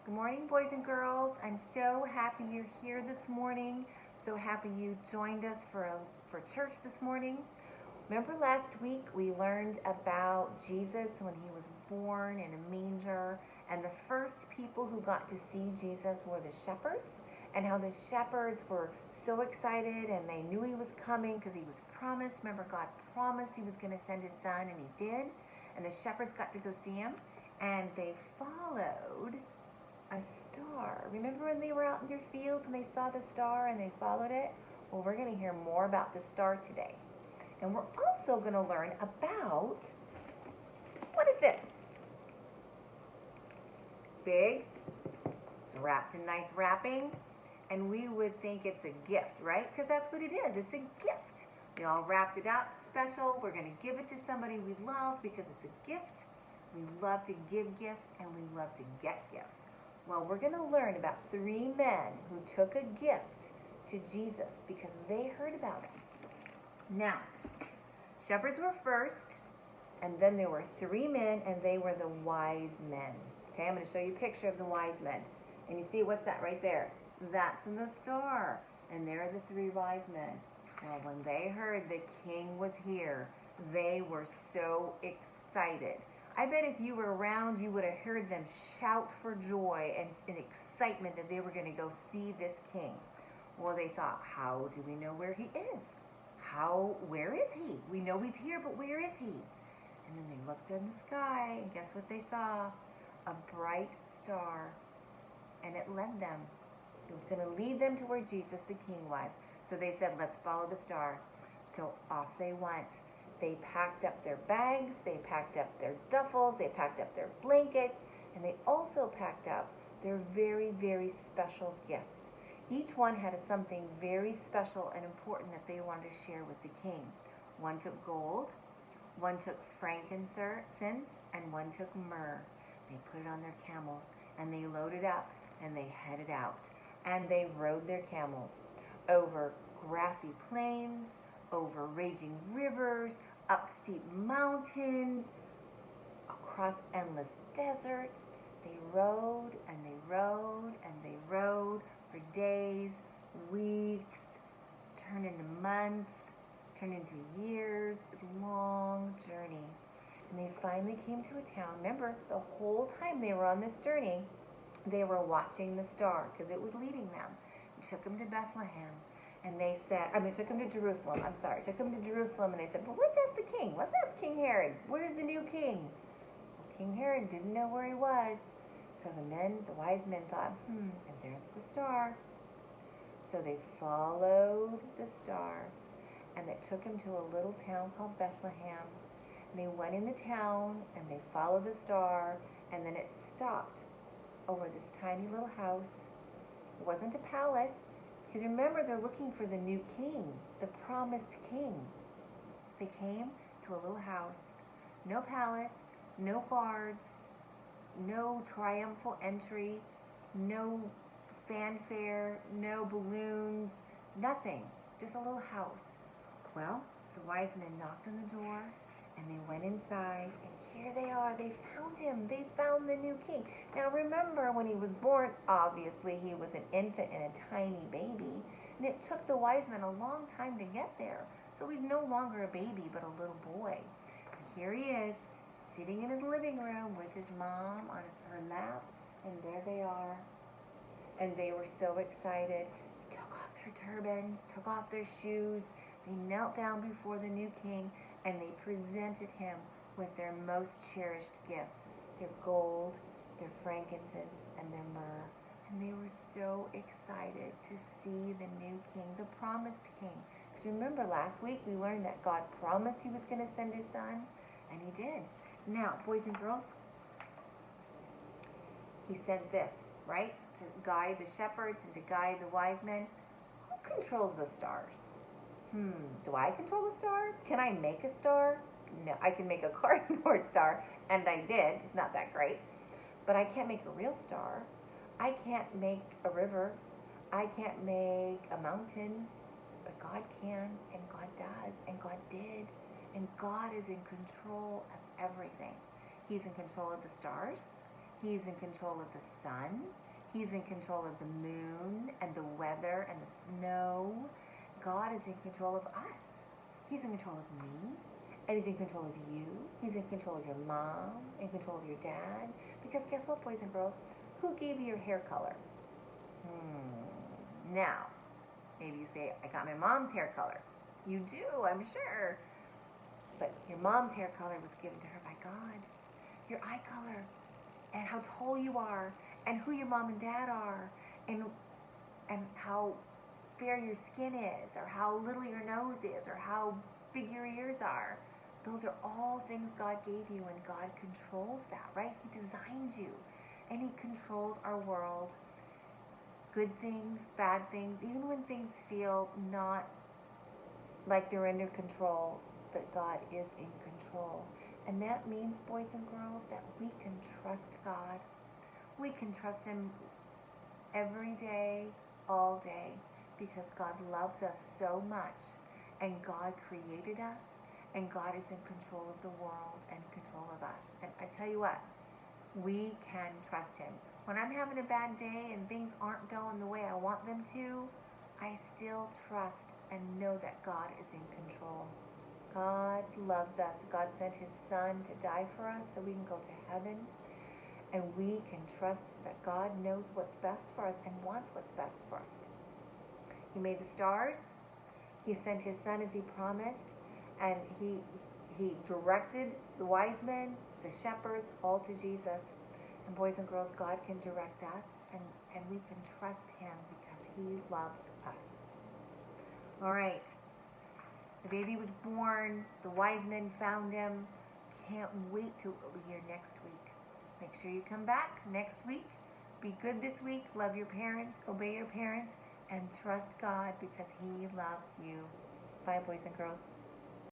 Good morning, boys and girls. I'm so happy you're here this morning. So happy you joined us for church this morning. Remember last week we learned about Jesus when he was born in a manger, and the first people who got to see Jesus were the shepherds, and how the shepherds were so excited and they knew he was coming because he was promised. Remember, God promised he was going to send his son, and he did. And the shepherds got to go see him, and they followed a star. Remember when they were out in their fields and they saw the star and they followed it? Well, we're going to hear more about the star today. And we're also going to learn about, what is this? Big. It's wrapped in nice wrapping. And we would think it's a gift, right? Because that's what it is. It's a gift. We all wrapped it out special. We're going to give it to somebody we love because it's a gift. We love to give gifts and we love to get gifts. Well, we're going to learn about 3 men who took a gift to Jesus because they heard about it. Now, shepherds were first, and then there were 3 men, and they were the wise men. Okay, I'm going to show you a picture of the wise men. And you see, what's that right there? That's the star. And there are the 3 wise men. Well, when they heard the king was here, they were so excited. I bet if you were around, you would have heard them shout for joy and excitement that they were going to go see this king. Well, they thought, how do we know where he is? Where is he? We know he's here, but where is he? And then they looked in the sky, and guess what they saw? A bright star. And it led them. It was going to lead them to where Jesus the king was. So they said, let's follow the star. So off they went. They packed up their bags, they packed up their duffels, they packed up their blankets, and they also packed up their very, very special gifts. Each one had something very special and important that they wanted to share with the king. One took gold, one took frankincense, and one took myrrh. They put it on their camels, and they loaded up, and they headed out. And they rode their camels over grassy plains, over raging rivers, up steep mountains, across endless deserts. They rode and they rode and they rode for days, weeks, turned into months, turned into years, a long journey. And they finally came to a town. Remember, the whole time they were on this journey, they were watching the star because it was leading them. It took them to Bethlehem. And they said, took him to Jerusalem. Took him to Jerusalem, and they said, well, let's ask the king. Let's ask King Herod. Where's the new king? Well, King Herod didn't know where he was. So the wise men thought, and there's the star. So they followed the star, and it took him to a little town called Bethlehem. And they went in the town, and they followed the star, and then it stopped over this tiny little house. It wasn't a palace. Because remember, they're looking for the new king, the promised king. They came to a little house, no palace, no guards, no triumphal entry, no fanfare, no balloons, nothing, just a little house. Well, the wise men knocked on the door, and they went inside, and here they are. They found him. They found the new king. Now remember, when he was born, obviously he was an infant and a tiny baby, and it took the wise men a long time to get there. So he's no longer a baby, but a little boy. And here he is, sitting in his living room with his mom on her lap, and there they are. And they were so excited. They took off their turbans, took off their shoes. They knelt down before the new king, and they presented him with their most cherished gifts, their gold, their frankincense, and their myrrh. And they were so excited to see the new king, the promised king. Because remember, last week we learned that God promised he was going to send his son, and he did. Now, boys and girls, he said this, right? To guide the shepherds and to guide the wise men. Who controls the stars? Do I control the star? Can I make a star? No, I can make a cardboard star, and I did. It's not that great. But I can't make a real star. I can't make a river. I can't make a mountain. But God can, and God does, and God did. And God is in control of everything. He's in control of the stars. He's in control of the sun. He's in control of the moon and the weather and the snow. God is in control of us. He's in control of me. And he's in control of you. He's in control of your mom, in control of your dad. Because guess what, boys and girls? Who gave you your hair color? Now, maybe you say, I got my mom's hair color. You do, I'm sure. But your mom's hair color was given to her by God. Your eye color, and how tall you are, and who your mom and dad are, and how fair your skin is, or how little your nose is, or how big your ears are. Those are all things God gave you, and God controls that, right? He designed you, and he controls our world. Good things, bad things, even when things feel not like they're under control, but God is in control. And that means, boys and girls, that we can trust God. We can trust him every day, all day, because God loves us so much, and God created us, and God is in control of the world and control of us. And I tell you what, we can trust him. When I'm having a bad day and things aren't going the way I want them to, I still trust and know that God is in control. God loves us. God sent his son to die for us so we can go to heaven. And we can trust that God knows what's best for us and wants what's best for us. He made the stars. He sent his son as he promised. And he directed the wise men, the shepherds, all to Jesus. And boys and girls, God can direct us, and we can trust him because he loves us. All right. The baby was born. The wise men found him. Can't wait till we'll be here next week. Make sure you come back next week. Be good this week. Love your parents. Obey your parents. And trust God because he loves you. Bye, boys and girls.